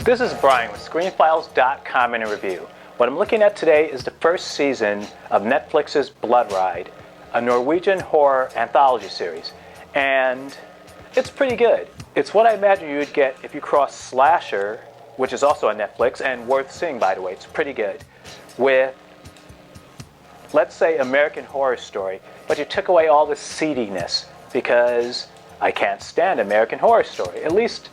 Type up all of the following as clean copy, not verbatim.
This is Brian with ScreenFiles.com in a review. What I'm looking at today is the first season of Netflix's Bloodride, a Norwegian horror anthology series. And it's pretty good. It's what I imagine you would get if you cross Slasher, which is also on Netflix, and worth seeing by the way, it's pretty good, with, let's say, American Horror Story, but you took away all the seediness, because I can't stand American Horror Story, at least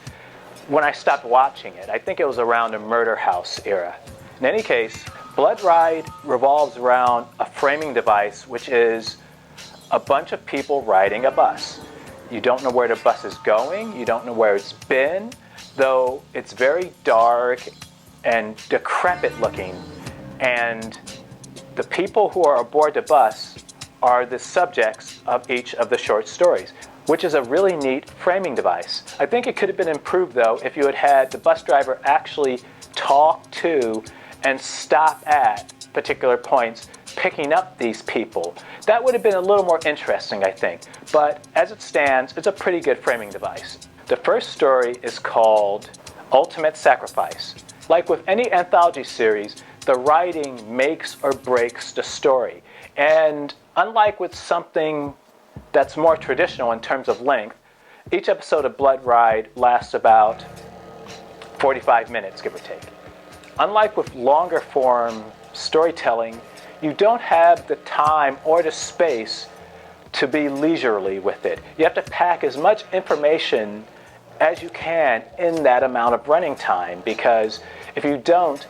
when I stopped watching it. I think it was around the Murder House era. In any case, Bloodride revolves around a framing device, which is a bunch of people riding a bus. You don't know where the bus is going, you don't know where it's been, though it's very dark and decrepit looking, and the people who are aboard the bus are the subjects of each of the short stories, which is a really neat framing device. I think it could have been improved, though, if you had had the bus driver actually talk to and stop at particular points, picking up these people. That would have been a little more interesting, I think. But as it stands, it's a pretty good framing device. The first story is called Ultimate Sacrifice. Like with any anthology series, the writing makes or breaks the story. And unlike with something that's more traditional in terms of length, each episode of Bloodride lasts about 45 minutes, give or take. Unlike with longer form storytelling, you don't have the time or the space to be leisurely with it. You have to pack as much information as you can in that amount of running time, because if you don't,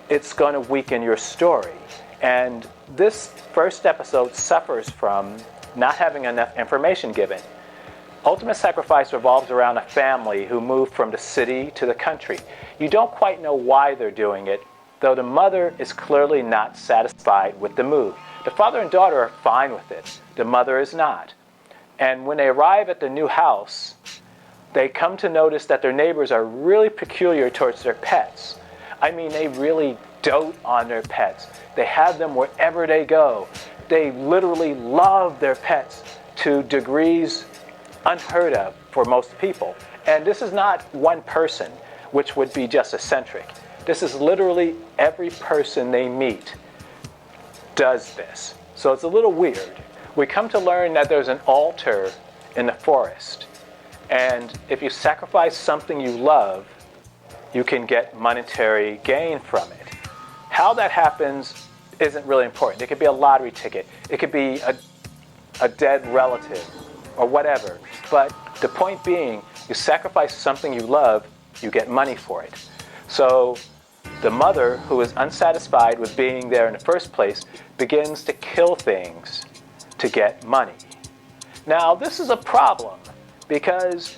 it's going to weaken your story. And this first episode suffers from not having enough information given. Ultimate Sacrifice revolves around a family who moved from the city to the country. You don't quite know why they're doing it, though the mother is clearly not satisfied with the move. The father and daughter are fine with it. The mother is not. And when they arrive at the new house, they come to notice that their neighbors are really peculiar towards their pets. I mean, they really dote on their pets. They have them wherever they go. They literally love their pets to degrees unheard of for most people. And this is not one person, which would be just eccentric. This is literally every person they meet does this. So it's a little weird. We come to learn that there's an altar in the forest. And if you sacrifice something you love, you can get monetary gain from it. How that happens isn't really important. It could be a lottery ticket. It could be a dead relative or whatever. But the point being, you sacrifice something you love, you get money for it. So the mother, who is unsatisfied with being there in the first place, begins to kill things to get money. Now, this is a problem because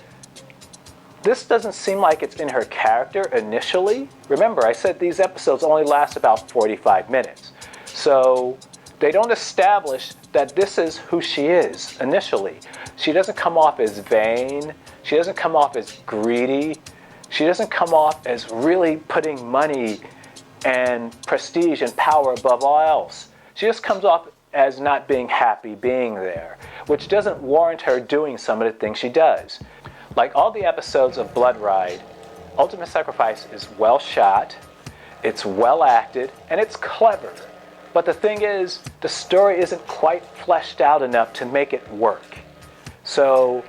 this doesn't seem like it's in her character initially. Remember, I said these episodes only last about 45 minutes. So they don't establish that this is who she is initially. She doesn't come off as vain. She doesn't come off as greedy. She doesn't come off as really putting money and prestige and power above all else. She just comes off as not being happy being there, which doesn't warrant her doing some of the things she does. Like all the episodes of Bloodride, Ultimate Sacrifice is well shot, it's well acted, and it's clever. But the thing is, the story isn't quite fleshed out enough to make it work. So,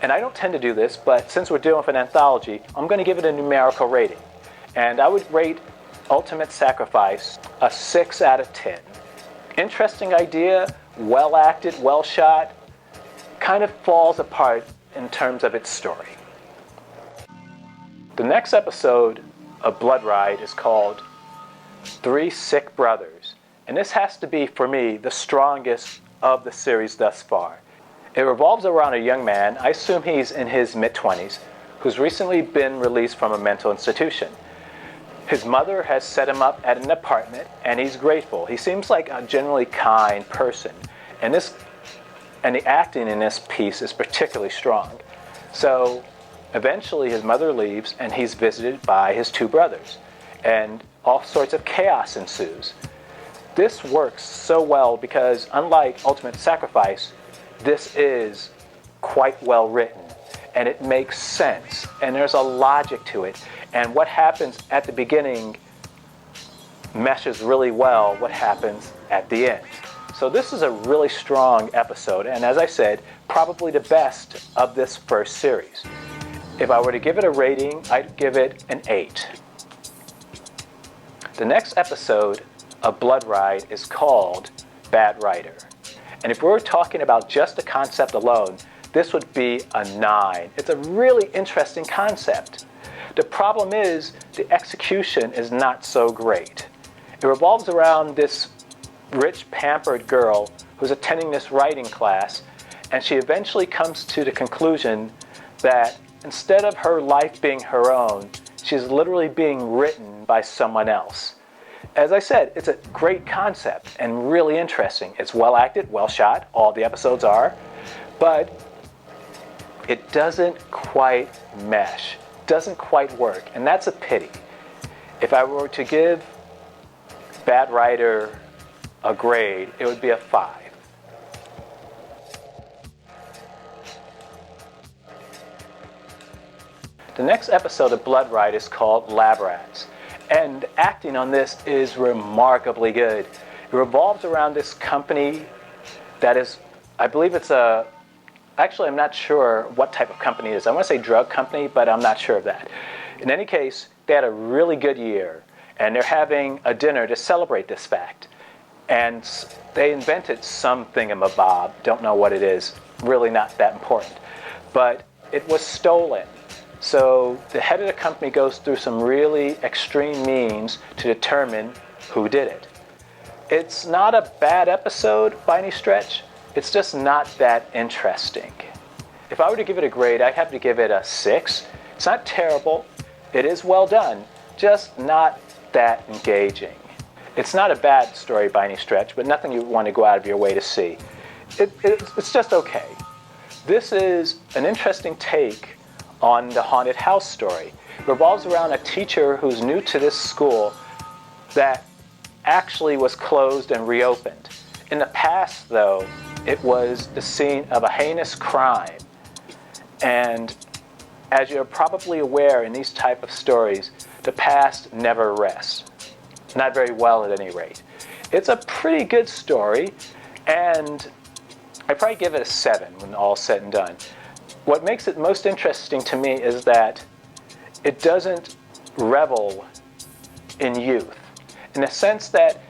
and I don't tend to do this, but since we're dealing with an anthology, I'm going to give it a numerical rating. And I would rate Ultimate Sacrifice a 6 out of 10. Interesting idea, well acted, well shot, kind of falls apart in terms of its story. The next episode of Bloodride is called Three Sick Brothers. And this has to be, for me, the strongest of the series thus far. It revolves around a young man, I assume he's in his mid-20s, who's recently been released from a mental institution. His mother has set him up at an apartment, and he's grateful. He seems like a generally kind person. And the acting in this piece is particularly strong. So eventually his mother leaves, and he's visited by his two brothers. And all sorts of chaos ensues. This works so well because, unlike Ultimate Sacrifice, this is quite well written. and it makes sense, and there's a logic to it, and what happens at the beginning meshes really well what happens at the end. So this is a really strong episode, and as I said, probably the best of this first series. If I were to give it a rating, I'd give it an 8. The next episode of Bloodride is called Bad Writer. And if we were talking about just the concept alone, this would be a 9. It's a really interesting concept. The problem is the execution is not so great. It revolves around this rich, pampered girl who's attending this writing class, and she eventually comes to the conclusion that instead of her life being her own, she's literally being written by someone else. As I said, it's a great concept and really interesting. It's well acted, well shot, all the episodes are, but it doesn't quite mesh, doesn't quite work, and that's a pity. If I were to give Bad Writer a grade, it would be a 5. The next episode of Bloodride is called Lab Rats, and acting on this is remarkably good. It revolves around this company that is, I believe it's actually I'm not sure what type of company it is. I want to say drug company, but I'm not sure of that. In any case, they had a really good year, and they're having a dinner to celebrate this fact. And they invented some thingamabob, don't know what it is, really not that important. But it was stolen. So the head of the company goes through some really extreme means to determine who did it. It's not a bad episode by any stretch, it's just not that interesting. If I were to give it a grade, I'd have to give it a 6. It's not terrible, it is well done, just not that engaging. It's not a bad story by any stretch, but nothing you want to go out of your way to see. It's just okay. This is an interesting take on the haunted house story. It revolves around a teacher who's new to this school that actually was closed and reopened. In the past, though, it was the scene of a heinous crime. And as you're probably aware in these type of stories, the past never rests. Not very well at any rate. It's a pretty good story, and I'd probably give it a 7 when all's said and done. What makes it most interesting to me is that it doesn't revel in youth, in the sense that,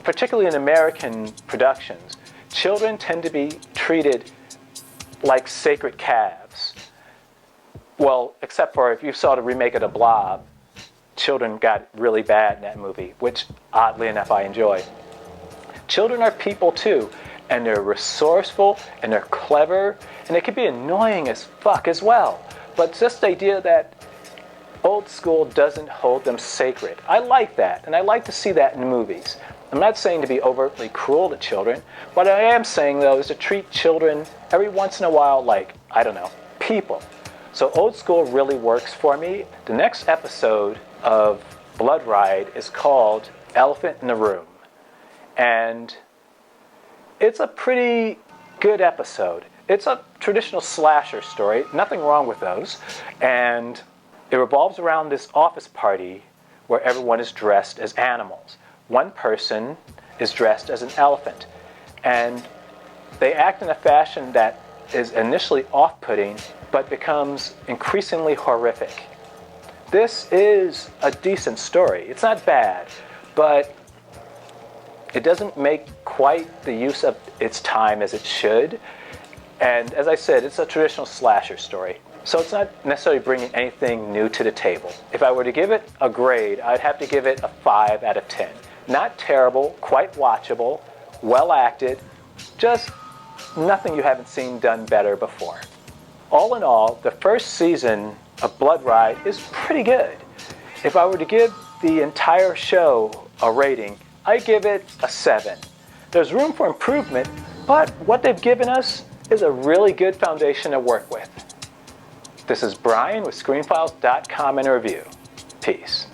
particularly in American productions, children tend to be treated like sacred calves. Well, except for if you saw the remake of The Blob, children got really bad in that movie, which oddly enough I enjoy. Children are people too, and they're resourceful, and they're clever, and they can be annoying as fuck as well. But just the idea that old school doesn't hold them sacred. I like that, and I like to see that in movies. I'm not saying to be overtly cruel to children. What I am saying, though, is to treat children every once in a while like, I don't know, people. So old school really works for me. The next episode of Bloodride is called Elephant in the Room. And it's a pretty good episode. It's a traditional slasher story, nothing wrong with those. And it revolves around this office party where everyone is dressed as animals. One person is dressed as an elephant. And they act in a fashion that is initially off-putting, but becomes increasingly horrific. This is a decent story. It's not bad, but it doesn't make quite the use of its time as it should. And as I said, it's a traditional slasher story. So it's not necessarily bringing anything new to the table. If I were to give it a grade, I'd have to give it a 5 out of 10. Not terrible, quite watchable, well acted, just nothing you haven't seen done better before. All in all, the first season of Bloodride is pretty good. If I were to give the entire show a rating, I give it a 7. There's room for improvement, but what they've given us is a really good foundation to work with. This is Brian with ScreenFiles.com and a review. Peace.